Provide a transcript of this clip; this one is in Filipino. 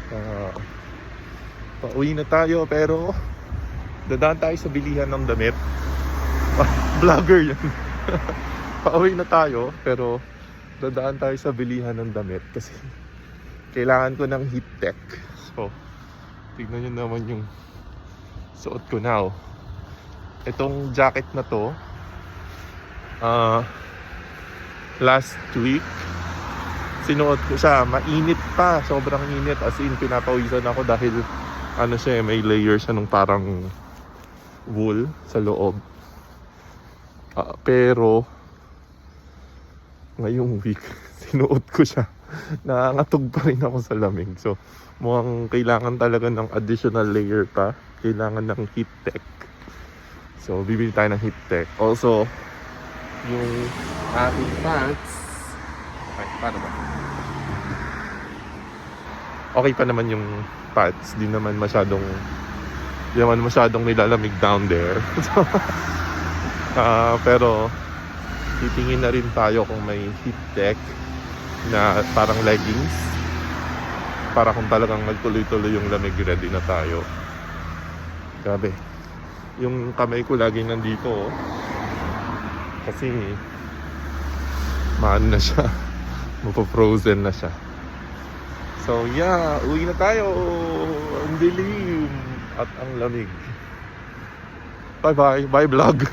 Ah, Pauwi na tayo pero dadaan tayo sa bilihan ng damit. Vlogger yun. Pauwi na tayo pero dadaan tayo sa bilihan ng damit kasi kailangan ko ng heat tech. So, tignan nyo naman yung suot ko now. Itong jacket na to, last week, sinuot ko siya. Mainit pa, sobrang init. As in, pinapawisan ako dahil ano siya, may layer siya nung parang wool sa loob. Pero ngayong week, sinuot ko siya. Nangangatog pa rin ako sa lamig. So, mukhang kailangan talaga ng additional layer pa. Kailangan ng heat tech. So, bibili tayo ng heat tech. Also, yung ating pants. Ay, paano ba? Okay pa naman yung pants. Di naman masyadong nilalamig down there. So, pero titingin na rin tayo kung may heat tech na parang leggings para kung talagang magtuloy-tuloy yung lamig, ready na tayo. Grabe, yung kamay ko lagi nandito kasi maan na siya. Mapo-frozen na siya. So yeah, uwi na tayo. Ang dilim at ang lamig. Bye bye, bye vlog.